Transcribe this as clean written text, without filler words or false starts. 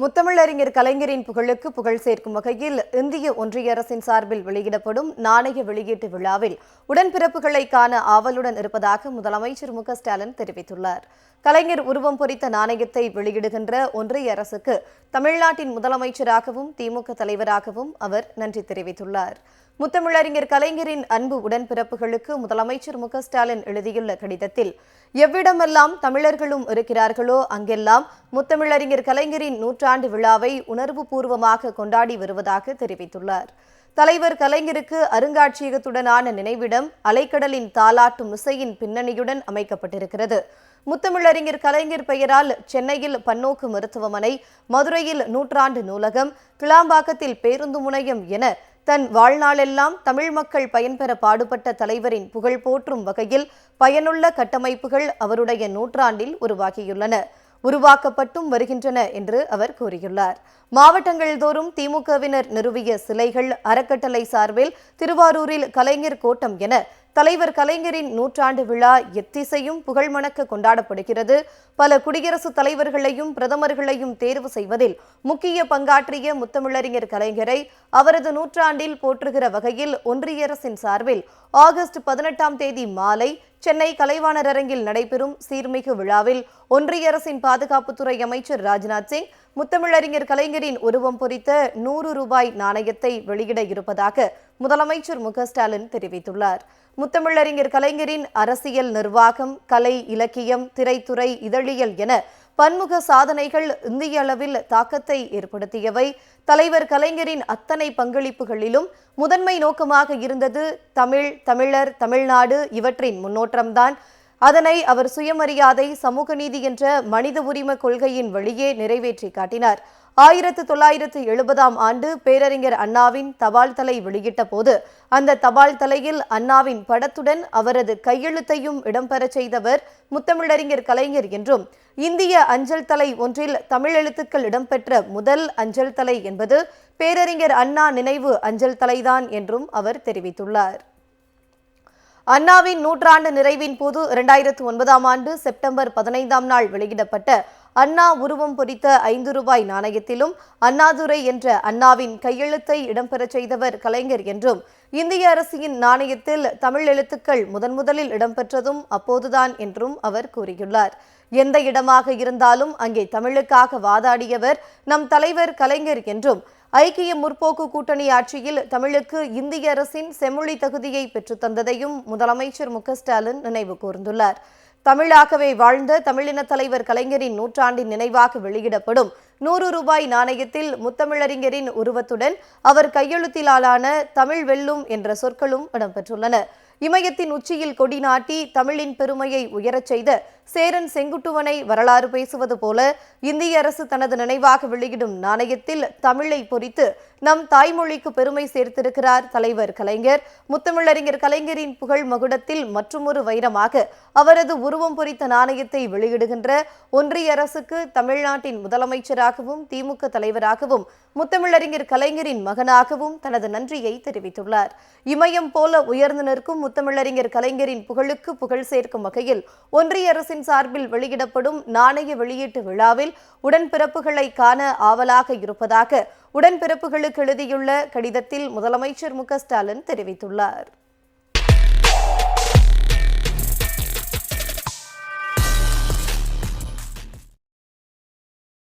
முத்தமிழறிஞர் கலைஞரின் புகழுக்கு புகழ் சேர்க்கும் வகையில் இந்திய ஒன்றிய அரசின் சார்பில் வெளியிடப்படும் நாணய வெளியீட்டு விழாவில் உடன்பிறப்புகளை காண ஆவலுடன் இருப்பதாக முதலமைச்சர் மு.க.ஸ்டாலின் தெரிவித்துள்ளார். கலைஞர் உருவம் பொறித்த நாணயத்தை வெளியிடுகின்ற ஒன்றிய அரசுக்கு தமிழ்நாட்டின் முதலமைச்சராகவும் திமுக தலைவராகவும் அவர் நன்றி தெரிவித்துள்ளார். முத்தமிழறிஞர் கலைஞரின் அன்பு உடன்பிறப்புகளுக்கு முதலமைச்சர் மு.க.ஸ்டாலின் எழுதியுள்ள கடிதத்தில், எவ்விடமெல்லாம் தமிழர்களும் இருக்கிறார்களோ அங்கெல்லாம் முத்தமிழறிஞர் கலைஞரின் நூற்றாண்டு விழாவை உணர்வுபூர்வமாக கொண்டாடி வருவதாக தெரிவித்துள்ளார். தலைவர் கலைஞருக்கு அருங்காட்சியகத்துடனான நினைவிடம் அலைக்கடலின் தாலாட்டும் இசையின் பின்னணியுடன் அமைக்கப்பட்டிருக்கிறது. முத்தமிழறிஞர் கலைஞர் பெயரால் சென்னையில் பன்னோக்கு மருத்துவமனை, மதுரையில் நூற்றாண்டு நூலகம், கிளாம்பாக்கத்தில் பேருந்து முனையம் என தன் வாழ்நாளெல்லாம் தமிழ் மக்கள் பயன்பெற பாடுபட்ட தலைவரின் புகழ் போற்றும் வகையில் பயனுள்ள கட்டமைப்புகள் அவருடைய நூற்றாண்டில் உருவாக்கப்பட்டும் வருகின்றன என்று அவர் கூறியுள்ளார். மாவட்டங்கள் தோறும் திமுகவினர் நிறுவிய சிலைகள், அறக்கட்டளை சார்பில் திருவாரூரில் கலைஞர் கோட்டம் என தலைவர் கலைஞரின் நூற்றாண்டு விழா எத்திசையும் புகழ் மணக்க கொண்டாடப்படுகிறது. பல குடியரசுத் தலைவர்களையும் பிரதமர்களையும் தேர்வு செய்வதில் முக்கிய பங்காற்றிய முத்தமிழறிஞர் கலைஞரை அவரது நூற்றாண்டில் போற்றுகிற வகையில் ஒன்றிய அரசின் சார்பில் ஆகஸ்ட் 18ஆம் தேதி மாலை சென்னை கலைவாணர் அரங்கில் நடைபெறும் சீர்மிகு விழாவில் ஒன்றிய அரசின் பாதுகாப்புத்துறை அமைச்சர் ராஜ்நாத் சிங் முத்தமிழறிஞர் கலைஞரின் உருவம் பொறித்த 100 ரூபாய் நாணயத்தை வெளியிட இருப்பதாக முதலமைச்சர் மு.க.ஸ்டாலின் தெரிவித்துள்ளார். முத்தமிழறிஞர் கலைஞரின் அரசியல், நிர்வாகம், கலை, இலக்கியம், திரைத்துறை, இதழியல் என பன்முக சாதனைகள் இந்திய அளவில் தாக்கத்தை ஏற்படுத்தியவை. தலைவர் கலைஞரின் அத்தனை பங்களிப்புகளிலும் முதன்மை நோக்கமாக இருந்தது தமிழ், தமிழர், தமிழ்நாடு இவற்றின் முன்னோற்றம்தான். அதனை அவர் சுயமரியாதை, சமூக நீதி என்ற மனித உரிமை கொள்கையின் வழியே நிறைவேற்றி காட்டினார். 1970ஆம் ஆண்டு பேரறிஞர் அண்ணாவின் தபால் தலை வெளியிட்ட போது அந்த தபால் தலையில் அண்ணாவின் படத்துடன் அவரது கையெழுத்தையும் இடம்பெறச் செய்தவர் முத்தமிழறிஞர் கலைஞர் என்றும், இந்திய அஞ்சல் தலை ஒன்றில் தமிழ் எழுத்துக்கள் இடம்பெற்ற முதல் அஞ்சல் தலை என்பது பேரறிஞர் அண்ணா நினைவு அஞ்சல் தலைதான் என்றும் அவர் தெரிவித்துள்ளார். அண்ணாவின் நூற்றாண்டு நிறைவின் போது 2009ஆம் ஆண்டு செப்டம்பர் 15ஆம் நாள் வெளியிடப்பட்ட அண்ணா உருவம் பொறித்த 5 ரூபாய் நாணயத்திலும் அண்ணாதுரை என்ற அண்ணாவின் கையெழுத்தை இடம்பெறச் செய்தவர் கலைஞர் என்றும், இந்திய அரசின் நாணயத்தில் தமிழ் எழுத்துக்கள் முதலில் இடம்பெற்றதும் அப்போதுதான் என்றும் அவர் கூறியுள்ளார். எந்த இடமாக இருந்தாலும் அங்கே தமிழுக்காக வாதாடியவர் நம் தலைவர் கலைஞர் என்றும், ஐக்கிய முற்போக்கு கூட்டணி ஆட்சியில் தமிழுக்கு இந்திய அரசின் செம்மொழி தகுதியை பெற்றுத்தந்ததையும் முதலமைச்சர் மு.க.ஸ்டாலின் நினைவு கூர்ந்துள்ளார். தமிழாகவே வாழ்ந்த தமிழின தலைவர் கலைஞரின் நூற்றாண்டின் நினைவாக வெளியிடப்படும் 100 ரூபாய் நாணயத்தில் முத்தமிழறிஞரின் உருவத்துடன் அவர் கையெழுத்திலான தமிழ் வெல்லும் என்ற சொற்களும் இடம்பெற்றுள்ளன. இமயத்தின் உச்சியில் கொடி நாட்டி தமிழின் பெருமையை உயரச் செய்த சேரன் செங்குட்டுவனை வரலாறு பேசுவது போல இந்திய அரசு தனது நினைவாக வெளியிடும் நாணயத்தில் தமிழை பொறித்து நம் தாய்மொழிக்கு பெருமை சேர்த்திருக்கிறார் தலைவர் கலைஞர். முத்தமிழறிஞர் கலைஞரின் புகழ் மகுடத்தில் மற்றுமொரு வைரமாக அவரது உருவம் பொறித்த நாணயத்தை வெளியிடுகின்ற ஒன்றிய அரசுக்கு தமிழ்நாட்டின் முதலமைச்சராகவும் திமுக தலைவராகவும் முத்தமிழறிஞர் கலைஞரின் மகனாகவும் தனது நன்றியை தெரிவித்துள்ளார். இமயம் போல உயர்ந்து நிற்கும் முத்தமிழறிஞர் கலைஞரின் புகழுக்கு புகழ் சேர்க்கும் வகையில் ஒன்றிய அரசின் சார்பில் வெளியிடப்படும் நாணய வெளியீட்டு விழாவில் உடன்பிறப்புகளை காண ஆவலாக இருப்பதாக உடன்பிறப்புகளுக்கு எழுதியுள்ள கடிதத்தில் முதலமைச்சர் மு.க.ஸ்டாலின் தெரிவித்துள்ளார்.